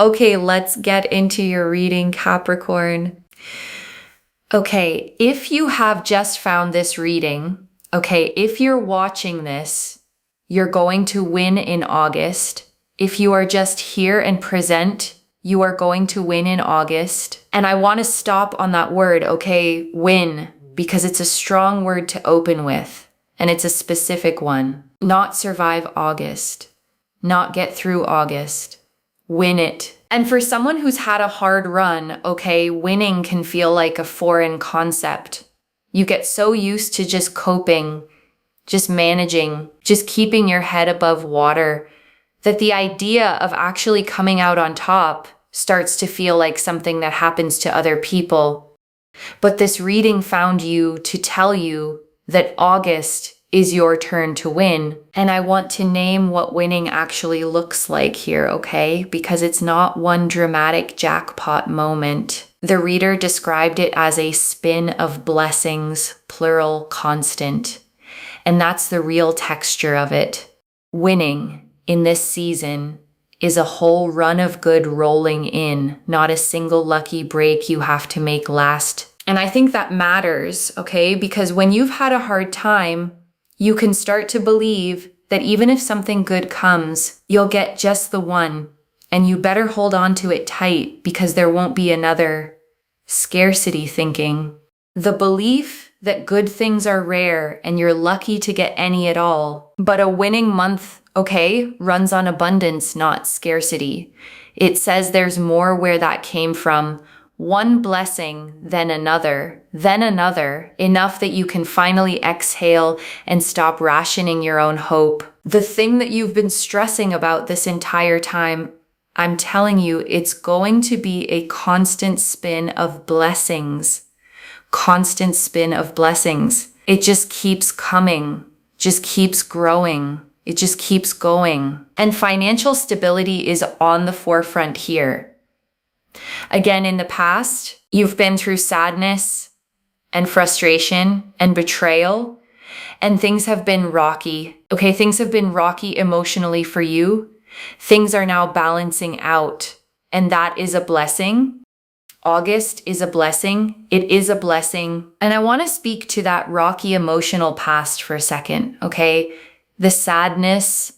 Okay, let's get into your reading, Capricorn. Okay, if you have just found this reading, okay, if you're watching this, you're going to win in August. If you are just here and present, you are going to win in August. And I want to stop on that word, okay, win, because it's a strong word to open with, and it's a specific one. Not survive August, not get through August, win it. And for someone who's had a hard run, okay, winning can feel like a foreign concept. You get so used to just coping, just managing, just keeping your head above water, that the idea of actually coming out on top starts to feel like something that happens to other people. But this reading found you to tell you that August is your turn to win. And I want to name what winning actually looks like here, okay? Because it's not one dramatic jackpot moment. The reader described it as a spin of blessings, plural, constant. And that's the real texture of it. Winning in this season is a whole run of good rolling in, not a single lucky break you have to make last. And I think that matters, okay? Because when you've had a hard time, you can start to believe that even if something good comes, you'll get just the one, and you better hold on to it tight because there won't be another. Scarcity thinking. The belief that good things are rare and you're lucky to get any at all. But a winning month, okay, runs on abundance, not scarcity. It says there's more where that came from. One blessing, then another, enough that you can finally exhale and stop rationing your own hope. The thing that you've been stressing about this entire time, I'm telling you, it's going to be a constant spin of blessings. Constant spin of blessings. It just keeps coming, just keeps growing. It just keeps going. And financial stability is on the forefront here. Again, in the past, you've been through sadness and frustration and betrayal, and things have been rocky. Okay, things have been rocky emotionally for you. Things are now balancing out, and that is a blessing. August is a blessing. It is a blessing. And I want to speak to that rocky emotional past for a second, okay? The sadness,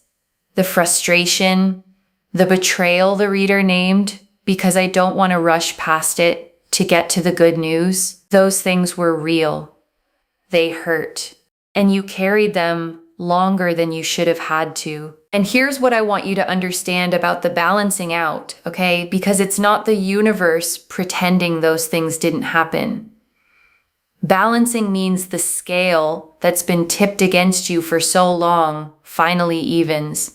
the frustration, the betrayal the reader named, because I don't want to rush past it to get to the good news. Those things were real. They hurt. And you carried them longer than you should have had to. And here's what I want you to understand about the balancing out, okay? Because it's not the universe pretending those things didn't happen. Balancing means the scale that's been tipped against you for so long finally evens.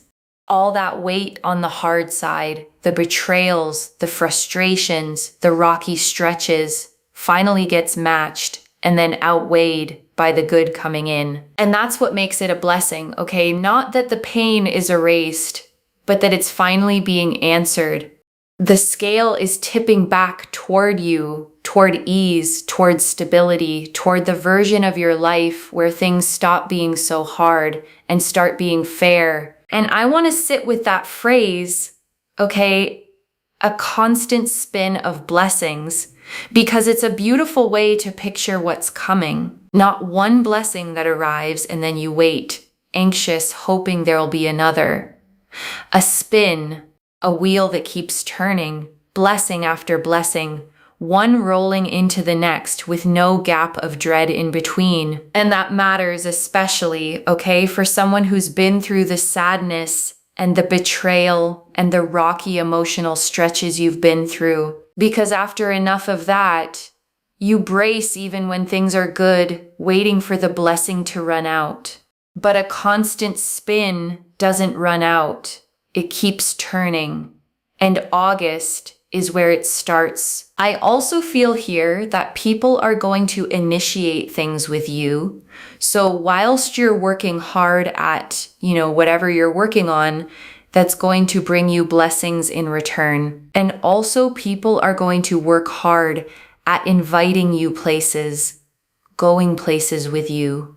All that weight on the hard side, the betrayals, the frustrations, the rocky stretches, finally gets matched and then outweighed by the good coming in. And that's what makes it a blessing, okay? Not that the pain is erased, but that it's finally being answered. The scale is tipping back toward you, toward ease, toward stability, toward the version of your life where things stop being so hard and start being fair. And I want to sit with that phrase, okay, a constant spin of blessings, because it's a beautiful way to picture what's coming. Not one blessing that arrives and then you wait, anxious, hoping there'll be another. A spin, a wheel that keeps turning, blessing after blessing, one rolling into the next with no gap of dread in between. And that matters especially, okay, for someone who's been through the sadness and the betrayal and the rocky emotional stretches you've been through. Because after enough of that, you brace even when things are good, waiting for the blessing to run out. But a constant spin doesn't run out. It keeps turning. And August is where it starts. I also feel here that people are going to initiate things with you. So whilst you're working hard at, whatever you're working on, that's going to bring you blessings in return. And also people are going to work hard at inviting you places, going places with you.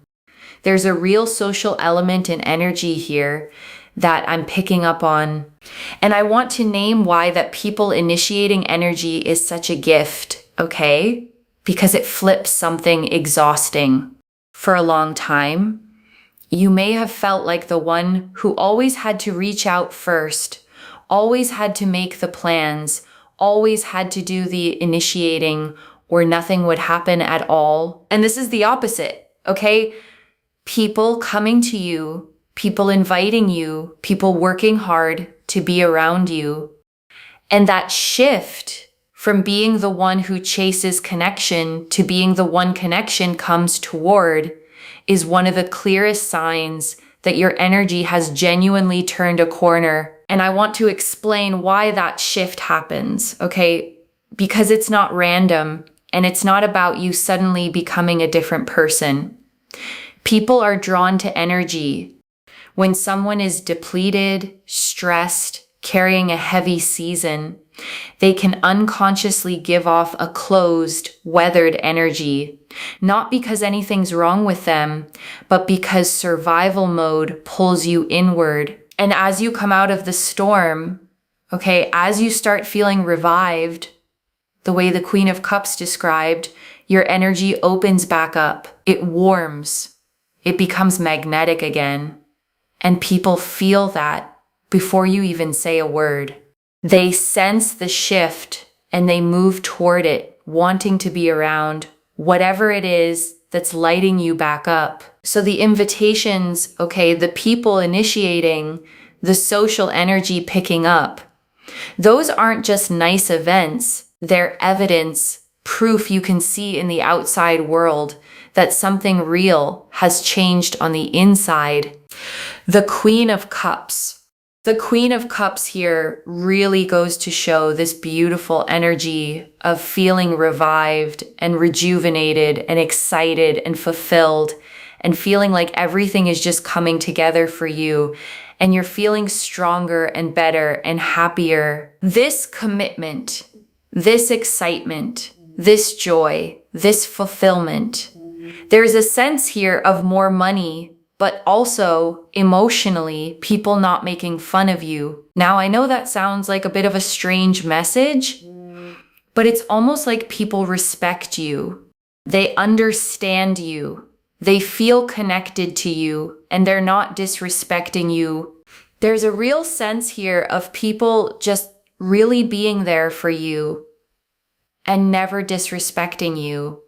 There's a real social element and energy here that I'm picking up on. And I want to name why that people initiating energy is such a gift, okay? Because it flips something exhausting. For a long time, you may have felt like the one who always had to reach out first, always had to make the plans, always had to do the initiating, or nothing would happen at all. And this is the opposite, okay? People coming to you, people inviting you, people working hard to be around you. And that shift from being the one who chases connection to being the one connection comes toward is one of the clearest signs that your energy has genuinely turned a corner. And I want to explain why that shift happens, okay? Because it's not random and it's not about you suddenly becoming a different person. People are drawn to energy. When someone is depleted, stressed, carrying a heavy season, they can unconsciously give off a closed, weathered energy, not because anything's wrong with them, but because survival mode pulls you inward. And as you come out of the storm, okay, as you start feeling revived, the way the Queen of Cups described, your energy opens back up. It warms. It becomes magnetic again. And people feel that before you even say a word. They sense the shift and they move toward it, wanting to be around whatever it is that's lighting you back up. So the invitations, okay, the people initiating, the social energy picking up, those aren't just nice events. They're evidence, proof you can see in the outside world that something real has changed on the inside. The Queen of Cups. The Queen of Cups here really goes to show this beautiful energy of feeling revived and rejuvenated and excited and fulfilled and feeling like everything is just coming together for you and you're feeling stronger and better and happier. This commitment, this excitement, this joy, this fulfillment, there's a sense here of more money, but also emotionally, people not making fun of you. Now, I know that sounds like a bit of a strange message, but it's almost like people respect you. They understand you. They feel connected to you, and they're not disrespecting you. There's a real sense here of people just really being there for you and never disrespecting you.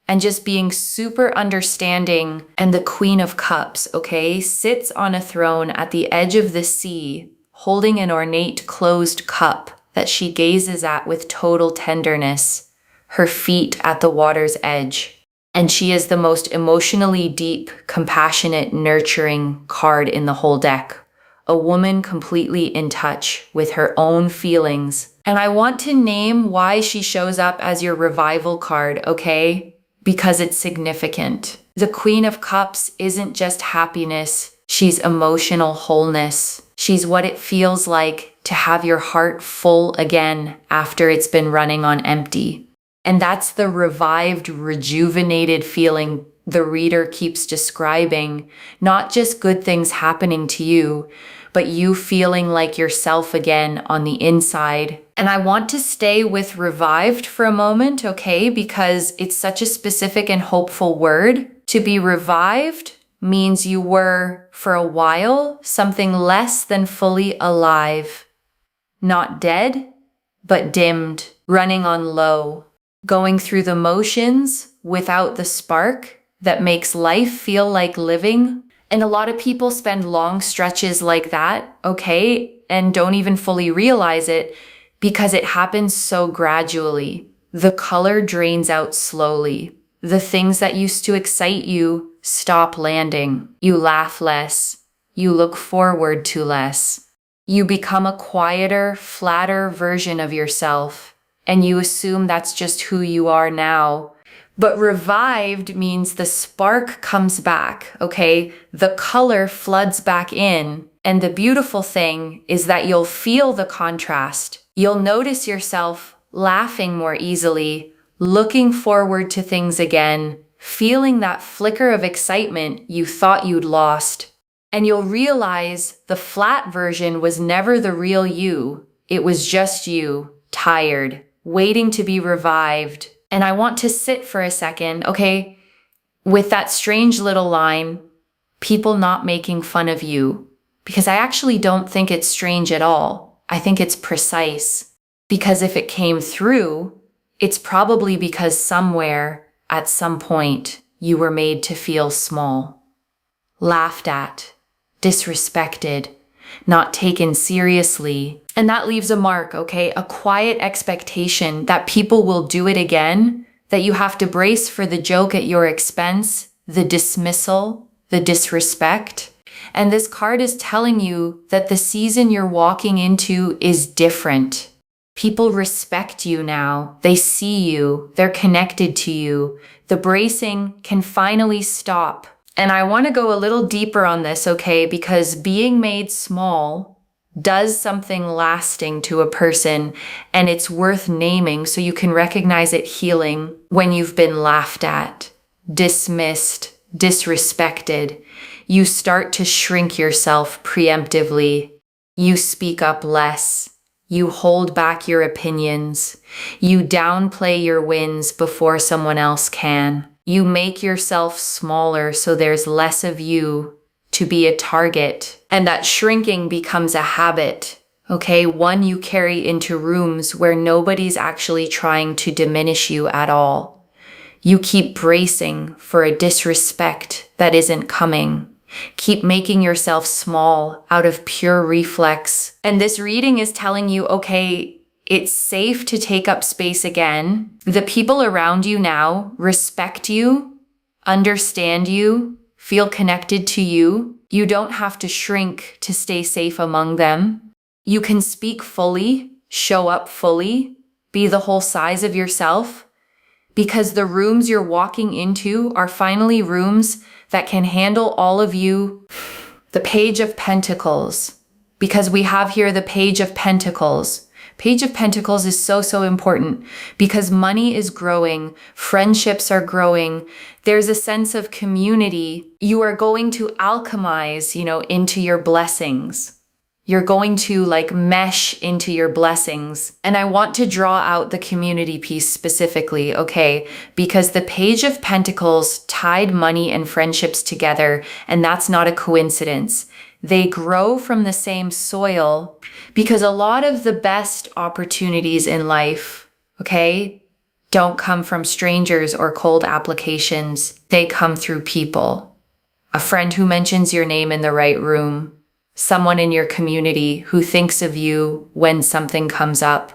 And just being super understanding. And the Queen of Cups, okay, sits on a throne at the edge of the sea, holding an ornate closed cup that she gazes at with total tenderness, her feet at the water's edge. And she is the most emotionally deep, compassionate, nurturing card in the whole deck. A woman completely in touch with her own feelings. And I want to name why she shows up as your revival card, okay? Because it's significant. The Queen of Cups isn't just happiness, she's emotional wholeness. She's what it feels like to have your heart full again after it's been running on empty. And that's the revived, rejuvenated feeling the reader keeps describing, not just good things happening to you, but you feeling like yourself again on the inside. And I want to stay with revived for a moment, okay? Because it's such a specific and hopeful word. To be revived means you were, for a while, something less than fully alive. Not dead, but dimmed, running on low, going through the motions without the spark that makes life feel like living. And a lot of people spend long stretches like that, okay, and don't even fully realize it because it happens so gradually. The color drains out slowly. The things that used to excite you stop landing. You laugh less. You look forward to less. You become a quieter, flatter version of yourself, and you assume that's just who you are now. But revived means the spark comes back, okay? The color floods back in. And the beautiful thing is that you'll feel the contrast. You'll notice yourself laughing more easily, looking forward to things again, feeling that flicker of excitement you thought you'd lost. And you'll realize the flat version was never the real you. It was just you, tired, waiting to be revived. And I want to sit for a second, okay, with that strange little line, people not making fun of you. Because I actually don't think it's strange at all. I think it's precise. Because if it came through, it's probably because somewhere, at some point, you were made to feel small, laughed at, disrespected, not taken seriously. And that leaves a mark, okay? A quiet expectation that people will do it again, that you have to brace for the joke at your expense, the dismissal, the disrespect. And this card is telling you that the season you're walking into is different. People respect you now. They see you. They're connected to you. The bracing can finally stop. And I want to go a little deeper on this, okay? Because being made small does something lasting to a person, and it's worth naming so you can recognize it healing when you've been laughed at, dismissed, disrespected. You start to shrink yourself preemptively. You speak up less. You hold back your opinions. You downplay your wins before someone else can. You make yourself smaller so there's less of you to be a target. And that shrinking becomes a habit, okay? One you carry into rooms where nobody's actually trying to diminish you at all. You keep bracing for a disrespect that isn't coming. Keep making yourself small out of pure reflex. And this reading is telling you, okay, it's safe to take up space again. The people around you now respect you, understand you, feel connected to you. You don't have to shrink to stay safe among them. You can speak fully, show up fully, be the whole size of yourself, because the rooms you're walking into are finally rooms that can handle all of you. The Page of Pentacles, because we have here the Page of Pentacles. Page of Pentacles is so important because money is growing, friendships are growing, there's a sense of community. You are going to alchemize, into your blessings. You're going to mesh into your blessings. And I want to draw out the community piece specifically, okay? Because the Page of Pentacles tied money and friendships together, and that's not a coincidence. They grow from the same soil because a lot of the best opportunities in life, okay, don't come from strangers or cold applications. They come through people. A friend who mentions your name in the right room. Someone in your community who thinks of you when something comes up.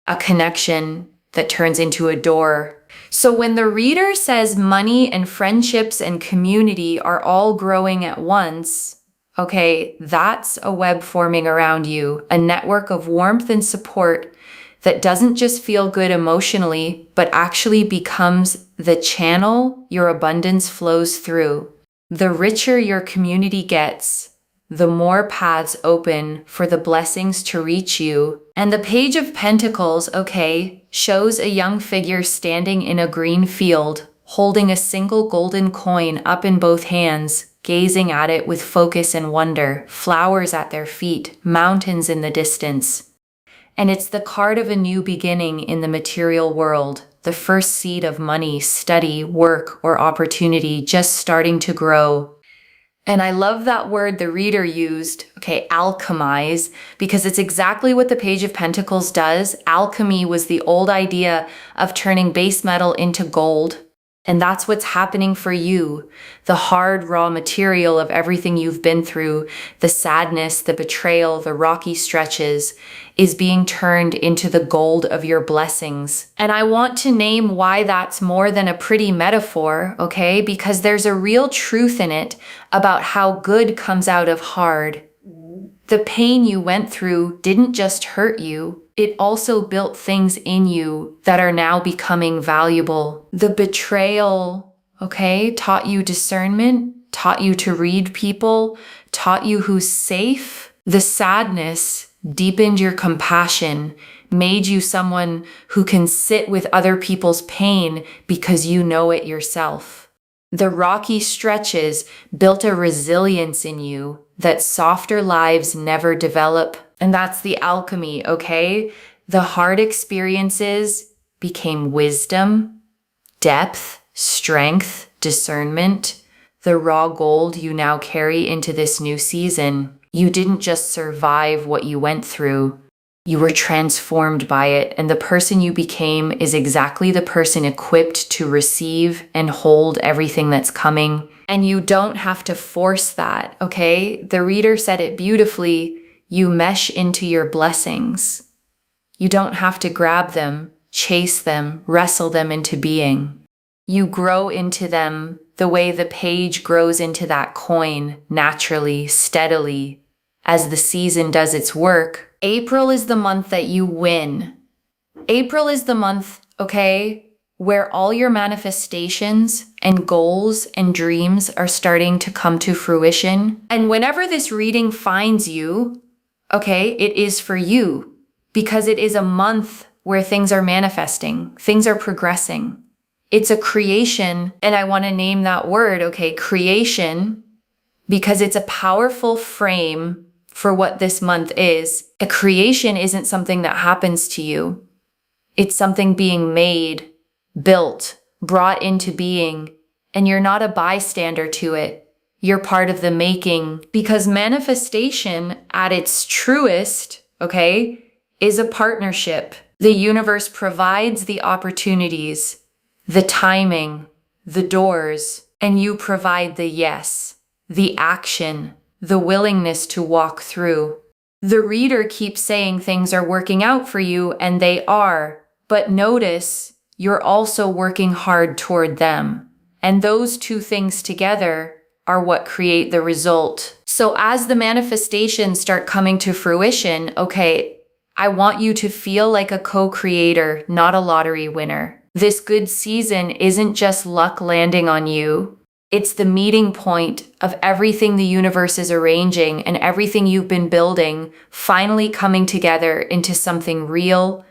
A connection that turns into a door. So when the reader says money and friendships and community are all growing at once, okay, that's a web forming around you, a network of warmth and support that doesn't just feel good emotionally, but actually becomes the channel your abundance flows through. The richer your community gets, the more paths open for the blessings to reach you. And the Page of Pentacles, okay, shows a young figure standing in a green field, holding a single golden coin up in both hands, gazing at it with focus and wonder, flowers at their feet, mountains in the distance. And it's the card of a new beginning in the material world, the first seed of money, study, work, or opportunity just starting to grow. And I love that word the reader used, okay, alchemize, because it's exactly what the Page of Pentacles does. Alchemy was the old idea of turning base metal into gold. And that's what's happening for you. The hard, raw material of everything you've been through, the sadness, the betrayal, the rocky stretches, is being turned into the gold of your blessings. And I want to name why that's more than a pretty metaphor, okay? Because there's a real truth in it about how good comes out of hard. The pain you went through didn't just hurt you. It also built things in you that are now becoming valuable. The betrayal, okay, taught you discernment, taught you to read people, taught you who's safe. The sadness deepened your compassion, made you someone who can sit with other people's pain because you know it yourself. The rocky stretches built a resilience in you that softer lives never develop. And that's the alchemy, okay? The hard experiences became wisdom, depth, strength, discernment, the raw gold you now carry into this new season. You didn't just survive what you went through. You were transformed by it, and the person you became is exactly the person equipped to receive and hold everything that's coming. And you don't have to force that, okay? The reader said it beautifully. You mesh into your blessings. You don't have to grab them, chase them, wrestle them into being. You grow into them the way the page grows into that coin, naturally, steadily, as the season does its work. April is the month that you win. April is the month, okay, where all your manifestations and goals and dreams are starting to come to fruition. And whenever this reading finds you, okay, it is for you, because it is a month where things are manifesting, things are progressing. It's a creation, and I want to name that word, okay, creation, because it's a powerful frame for what this month is. A creation isn't something that happens to you. It's something being made, built, brought into being, and you're not a bystander to it. You're part of the making, because manifestation at its truest, okay, is a partnership. The universe provides the opportunities, the timing, the doors, and you provide the yes, the action, the willingness to walk through. The reader keeps saying things are working out for you, and they are, but notice you're also working hard toward them. And those two things together are what create the result. So as the manifestations start coming to fruition, okay, I want you to feel like a co-creator, not a lottery winner. This good season isn't just luck landing on you. It's the meeting point of everything the universe is arranging and everything you've been building finally coming together into something real.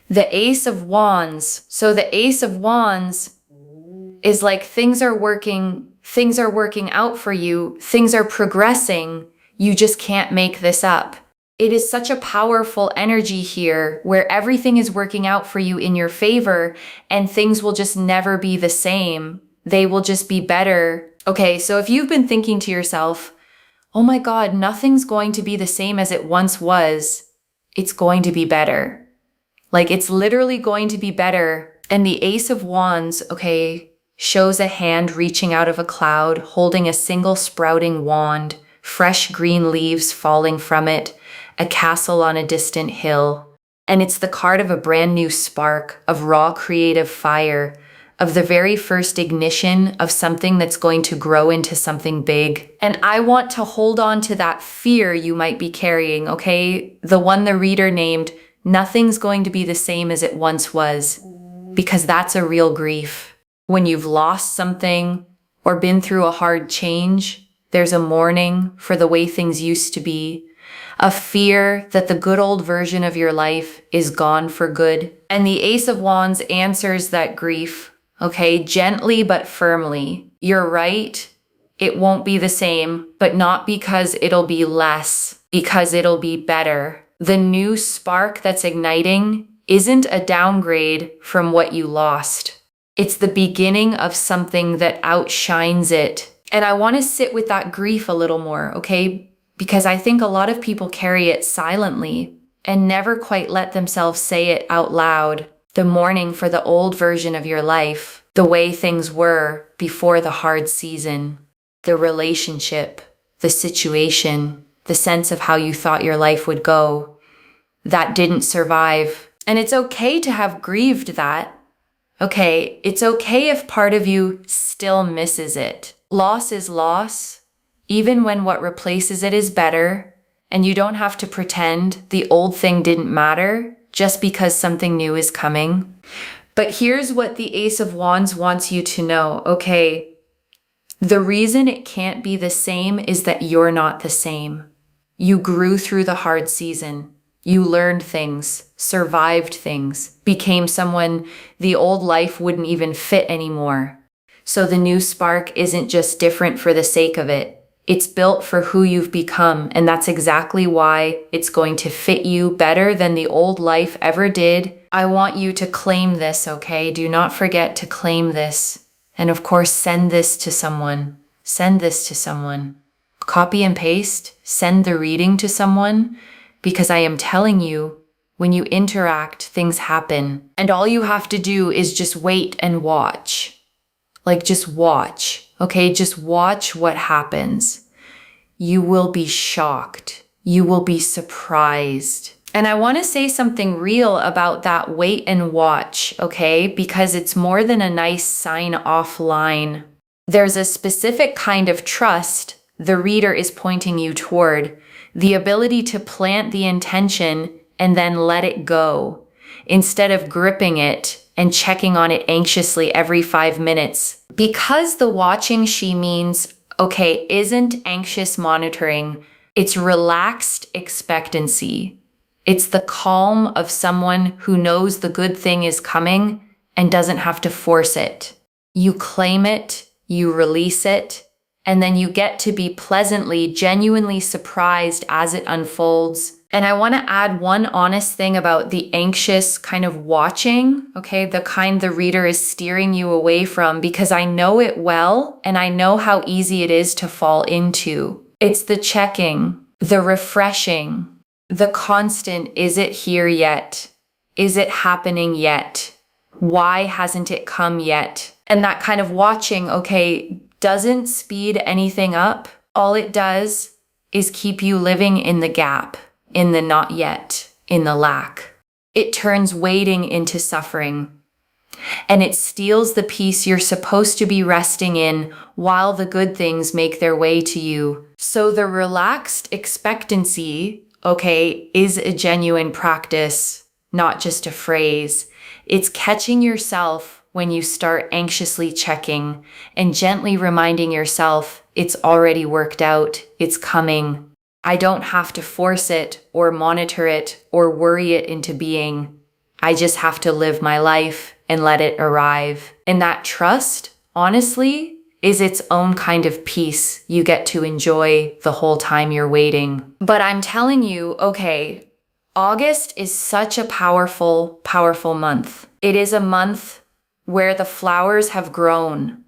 The Ace of Wands. So the Ace of Wands is like things are working out for you. Things are progressing. You just can't make this up. It is such a powerful energy here where everything is working out for you in your favor and things will just never be the same. They will just be better. Okay, so if you've been thinking to yourself, oh my God, nothing's going to be the same as it once was, it's going to be better. Like it's literally going to be better. And the Ace of Wands, okay, shows a hand reaching out of a cloud, holding a single sprouting wand, fresh green leaves falling from it, a castle on a distant hill. And it's the card of a brand new spark, of raw creative fire, of the very first ignition of something that's going to grow into something big. And I want to hold on to that fear you might be carrying, okay? The one the reader named, nothing's going to be the same as it once was, because that's a real grief. When you've lost something or been through a hard change, there's a mourning for the way things used to be, a fear that the good old version of your life is gone for good. And the Ace of Wands answers that grief, okay, gently but firmly. You're right, it won't be the same, but not because it'll be less, because it'll be better. The new spark that's igniting isn't a downgrade from what you lost. It's the beginning of something that outshines it. And I want to sit with that grief a little more, okay? Because I think a lot of people carry it silently and never quite let themselves say it out loud. The mourning for the old version of your life, the way things were before the hard season, the relationship, the situation, the sense of how you thought your life would go, that didn't survive. And it's okay to have grieved that. Okay, it's okay if part of you still misses it. Loss is loss, even when what replaces it is better, and you don't have to pretend the old thing didn't matter just because something new is coming. But here's what the Ace of Wands wants you to know, okay? The reason it can't be the same is that you're not the same. You grew through the hard season. You learned things, survived things, became someone the old life wouldn't even fit anymore. So the new spark isn't just different for the sake of it. It's built for who you've become, and that's exactly why it's going to fit you better than the old life ever did. I want you to claim this, okay? Do not forget to claim this. And of course, send this to someone. Send this to someone. Copy and paste, send the reading to someone, because I am telling you, when you interact, things happen. And all you have to do is just wait and watch. Like, just watch, okay? Just watch what happens. You will be shocked. You will be surprised. And I want to say something real about that wait and watch, okay? Because it's more than a nice sign-off line. There's a specific kind of trust the reader is pointing you toward, the ability to plant the intention and then let it go, instead of gripping it and checking on it anxiously every 5 minutes. Because the watching she means, okay, isn't anxious monitoring, it's relaxed expectancy. It's the calm of someone who knows the good thing is coming and doesn't have to force it. You claim it, you release it, and then you get to be pleasantly, genuinely surprised as it unfolds. And I want to add one honest thing about the anxious kind of watching, okay, the kind the reader is steering you away from, because I know it well, and I know how easy it is to fall into. It's the checking, the refreshing, the constant, is it here yet? Is it happening yet? Why hasn't it come yet? And that kind of watching, okay, doesn't speed anything up. All it does is keep you living in the gap, in the not yet, in the lack. It turns waiting into suffering. And it steals the peace you're supposed to be resting in while the good things make their way to you. So the relaxed expectancy, okay, is a genuine practice, not just a phrase. It's catching yourself when you start anxiously checking and gently reminding yourself it's already worked out, it's coming. I don't have to force it or monitor it or worry it into being. I just have to live my life and let it arrive. And that trust, honestly, is its own kind of peace you get to enjoy the whole time you're waiting. But I'm telling you, okay, August is such a powerful, powerful month. It is a month where the flowers have grown.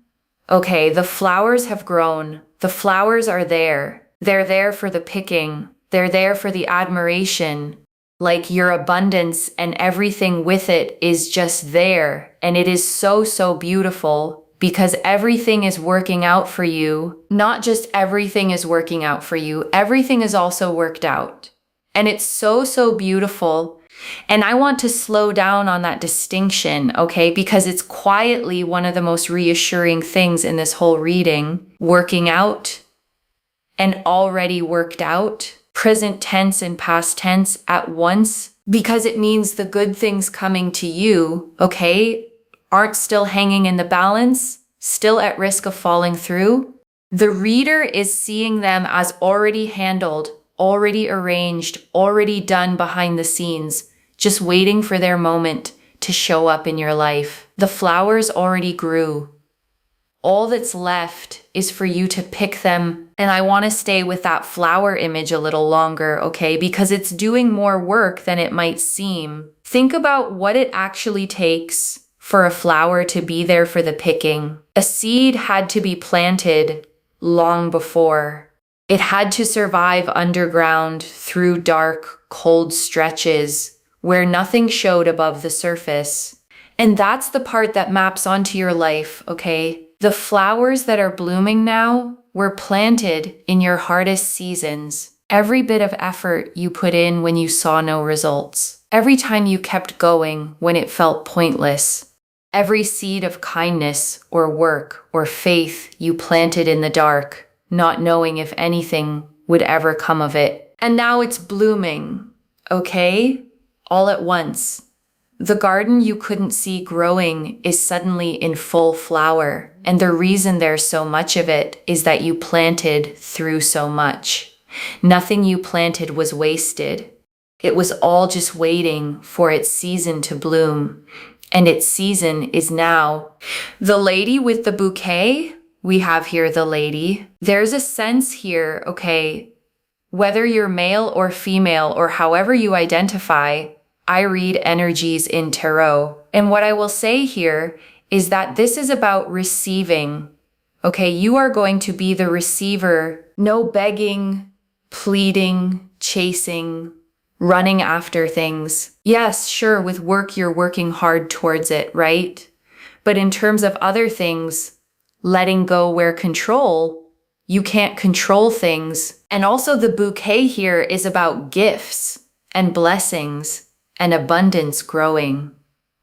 Okay, the flowers have grown. The flowers are there. They're there for the picking. They're there for the admiration. Like your abundance and everything with it is just there. And it is so, so beautiful because everything is working out for you. Not just everything is working out for you. Everything is also worked out. And it's so, so beautiful. And I want to slow down on that distinction, okay? Because it's quietly one of the most reassuring things in this whole reading. Working out and already worked out. Present tense and past tense at once. Because it means the good things coming to you, okay, aren't still hanging in the balance, still at risk of falling through. The reader is seeing them as already handled, already arranged, already done behind the scenes, just waiting for their moment to show up in your life. The flowers already grew. All that's left is for you to pick them. And I want to stay with that flower image a little longer, okay? Because it's doing more work than it might seem. Think about what it actually takes for a flower to be there for the picking. A seed had to be planted long before. It had to survive underground through dark, cold stretches where nothing showed above the surface. And that's the part that maps onto your life, okay? The flowers that are blooming now were planted in your hardest seasons. Every bit of effort you put in when you saw no results. Every time you kept going when it felt pointless. Every seed of kindness or work or faith you planted in the dark, not knowing if anything would ever come of it. And now it's blooming, okay? All at once. The garden you couldn't see growing is suddenly in full flower. And the reason there's so much of it is that you planted through so much. Nothing you planted was wasted. It was all just waiting for its season to bloom. and its season is now. The lady with the bouquet, we have here the lady. There's a sense here, okay, whether you're male or female or however you identify, I read energies in tarot. And what I will say here is that this is about receiving. Okay, you are going to be the receiver. No begging, pleading, chasing, running after things. Yes, sure, with work, you're working hard towards it, right? But in terms of other things, letting go where control, you can't control things. And also the bouquet here is about gifts and blessings and abundance growing.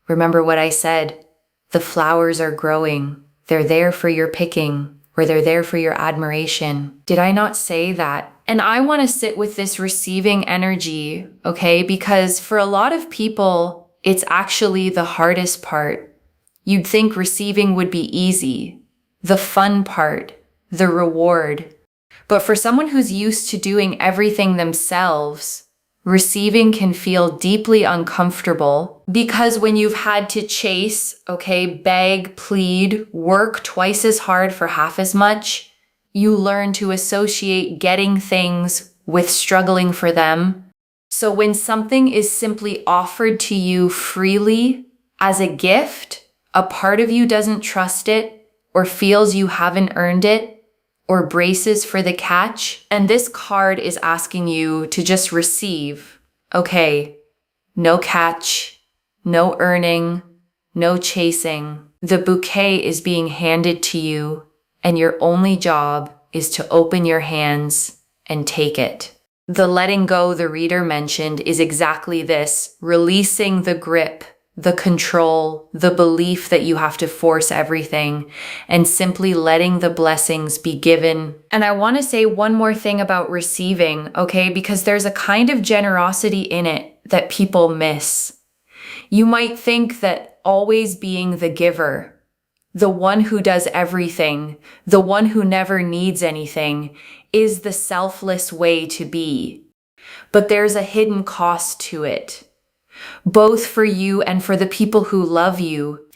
Remember what I said? The flowers are growing. They're there for your picking, or they're there for your admiration. Did I not say that? And I want to sit with this receiving energy, okay? Because for a lot of people, it's actually the hardest part. You'd think receiving would be easy, the fun part, the reward. But for someone who's used to doing everything themselves, receiving can feel deeply uncomfortable because when you've had to chase, okay, beg, plead, work twice as hard for half as much, you learn to associate getting things with struggling for them. So when something is simply offered to you freely as a gift, a part of you doesn't trust it or feels you haven't earned it or braces for the catch. And this card is asking you to just receive. Okay, no catch, no earning, no chasing. The bouquet is being handed to you, and your only job is to open your hands and take it. The letting go the reader mentioned is exactly this, releasing the grip, the control, the belief that you have to force everything, and simply letting the blessings be given. And I want to say one more thing about receiving, okay? Because there's a kind of generosity in it that people miss. You might think that always being the giver, the one who does everything, the one who never needs anything, is the selfless way to be. But there's a hidden cost to it, both for you and for the people who love you.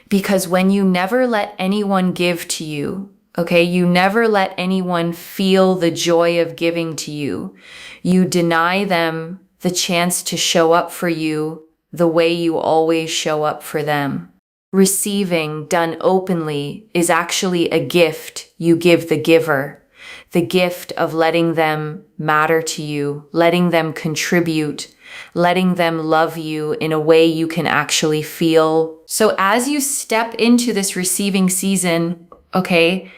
Because when you never let anyone give to you, okay, you never let anyone feel the joy of giving to you, you deny them the chance to show up for you the way you always show up for them. Receiving done openly is actually a gift you give the giver, the gift of letting them matter to you, letting them contribute, letting them love you in a way you can actually feel. So as you step into this receiving season, okay,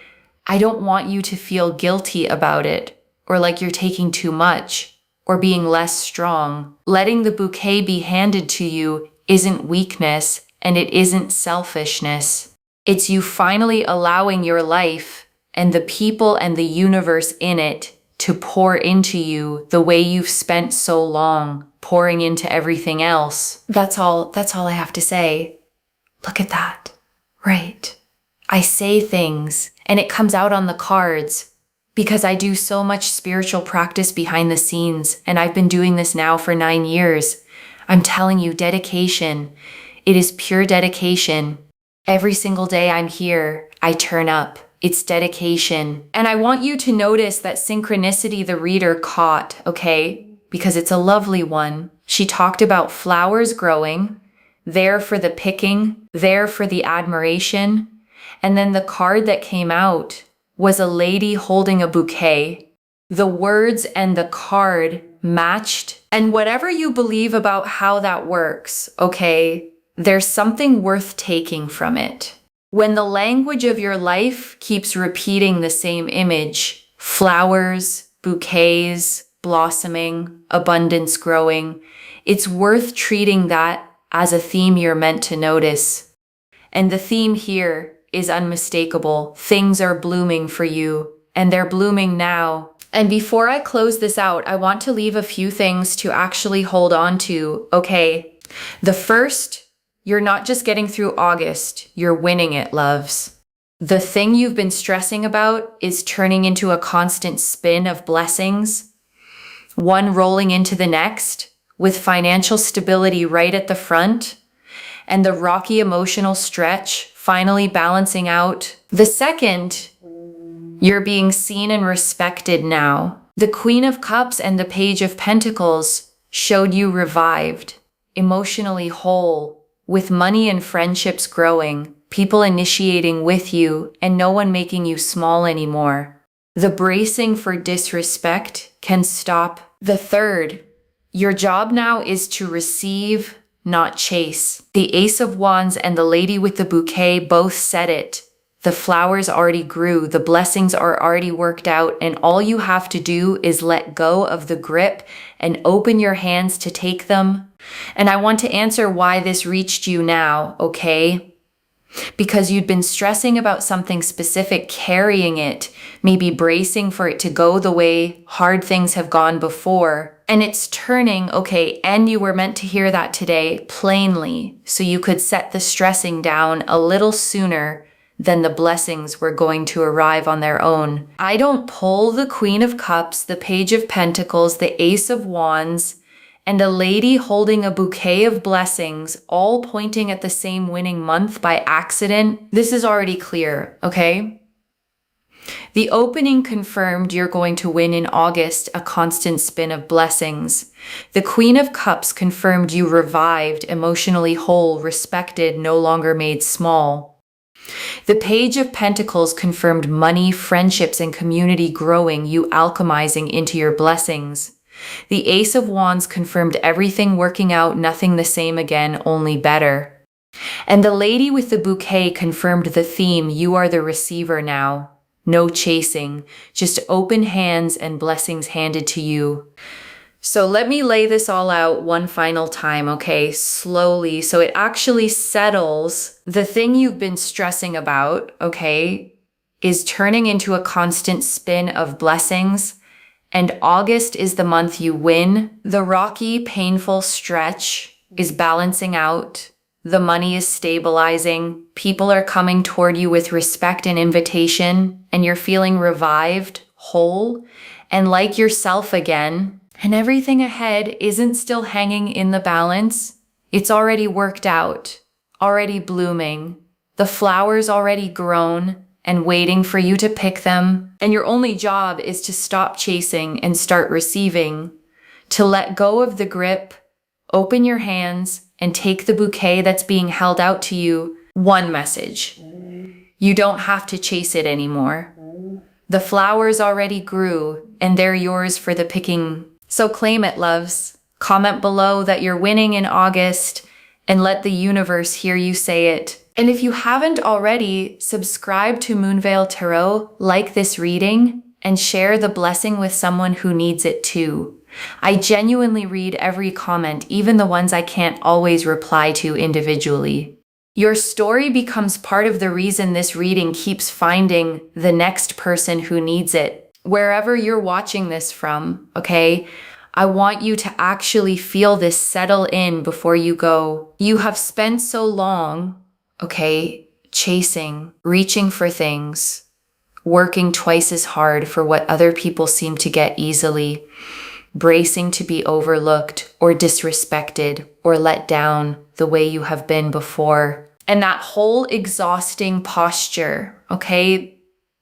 I don't want you to feel guilty about it or like you're taking too much or being less strong. Letting the bouquet be handed to you isn't weakness and it isn't selfishness. It's you finally allowing your life and the people and the universe in it to pour into you the way you've spent so long pouring into everything else. That's all I have to say. Look at that. Right. I say things and it comes out on the cards because I do so much spiritual practice behind the scenes, and I've been doing this now for 9 years. I'm telling you, dedication. It is pure dedication. Every single day I'm here, I turn up. It's dedication. And I want you to notice that synchronicity the reader caught, okay? Because it's a lovely one. She talked about flowers growing, there for the picking, there for the admiration. And then the card that came out was a lady holding a bouquet. The words and the card matched. And whatever you believe about how that works, okay, there's something worth taking from it. When the language of your life keeps repeating the same image, flowers, bouquets, blossoming, abundance growing, it's worth treating that as a theme you're meant to notice. And the theme here is unmistakable. Things are blooming for you, and they're blooming now. And before I close this out, I want to leave a few things to actually hold on to, okay? The first, you're not just getting through August, you're winning it, loves. The thing you've been stressing about is turning into a constant spin of blessings, one rolling into the next, with financial stability right at the front. and the rocky emotional stretch finally balancing out. The second, you're being seen and respected now. The Queen of Cups and the Page of Pentacles showed you revived, emotionally whole, with money and friendships growing, people initiating with you, and no one making you small anymore. The bracing for disrespect can stop. The third, your job now is to receive, not chase. The Ace of Wands and the Lady with the Bouquet both said it. The flowers already grew, the blessings are already worked out, and all you have to do is let go of the grip and open your hands to take them. And I want to answer why this reached you now, okay? Because you'd been stressing about something specific, carrying it, maybe bracing for it to go the way hard things have gone before. And it's turning, okay, and you were meant to hear that today plainly, so you could set the stressing down a little sooner than the blessings were going to arrive on their own. I don't pull the Queen of Cups, the Page of Pentacles, the Ace of Wands, and a lady holding a bouquet of blessings, all pointing at the same winning month by accident. This is already clear, okay? The opening confirmed you're going to win in August a constant spin of blessings. The Queen of Cups confirmed you revived, emotionally whole, respected, no longer made small. The Page of Pentacles confirmed money, friendships, and community growing, you alchemizing into your blessings. The Ace of Wands confirmed everything working out, nothing the same again, only better. And the Lady with the Bouquet confirmed the theme, you are the receiver now. No chasing, just open hands and blessings handed to you. So let me lay this all out one final time, okay, slowly, so it actually settles. The thing you've been stressing about, okay, is turning into a constant spin of blessings, and August is the month you win. The rocky, painful stretch is balancing out. The money is stabilizing. People are coming toward you with respect and invitation, and you're feeling revived, whole, and like yourself again. And everything ahead isn't still hanging in the balance. It's already worked out, already blooming. The flowers already grown and waiting for you to pick them. And your only job is to stop chasing and start receiving, to let go of the grip, open your hands, and take the bouquet that's being held out to you. One message: you don't have to chase it anymore. The flowers already grew, and they're yours for the picking. So claim it, loves. Comment below that you're winning in August, and let the universe hear you say it. And if you haven't already, subscribe to Moonveil Tarot, like this reading, and share the blessing with someone who needs it too. I genuinely read every comment, even the ones I can't always reply to individually. Your story becomes part of the reason this reading keeps finding the next person who needs it. Wherever you're watching this from, okay, I want you to actually feel this settle in before you go. You have spent so long, okay, chasing, reaching for things, working twice as hard for what other people seem to get easily, bracing to be overlooked or disrespected or let down the way you have been before. And that whole exhausting posture, okay,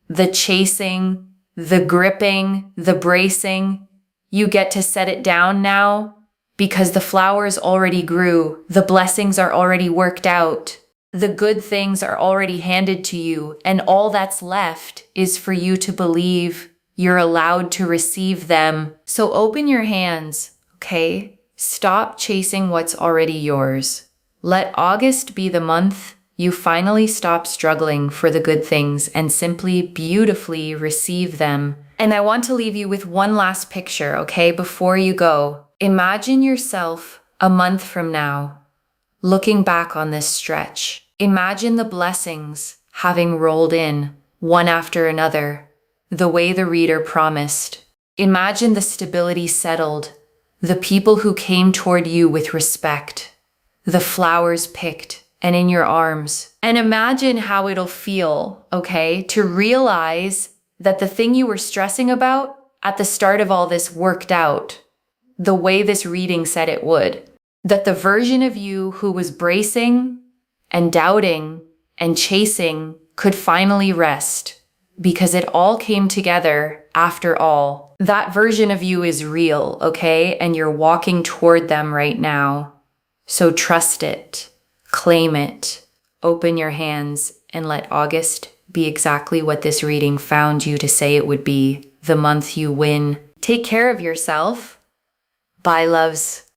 the chasing, the gripping, the bracing, you get to set it down now because the flowers already grew, the blessings are already worked out, the good things are already handed to you, and all that's left is for you to believe you're allowed to receive them. So open your hands, okay? Stop chasing what's already yours. Let August be the month you finally stop struggling for the good things and simply beautifully receive them. And I want to leave you with one last picture, okay, before you go. Imagine yourself a month from now, looking back on this stretch. Imagine the blessings having rolled in, one after another, the way the reader promised. Imagine the stability settled, the people who came toward you with respect, the flowers picked and in your arms. And imagine how it'll feel, okay, to realize that the thing you were stressing about at the start of all this worked out the way this reading said it would. that the version of you who was bracing and doubting and chasing could finally rest, because it all came together after all. That version of you is real, okay? And you're walking toward them right now. So trust it, claim it, open your hands, and let August be exactly what this reading found you to say it would be, the month you win. Take care of yourself. Bye, loves.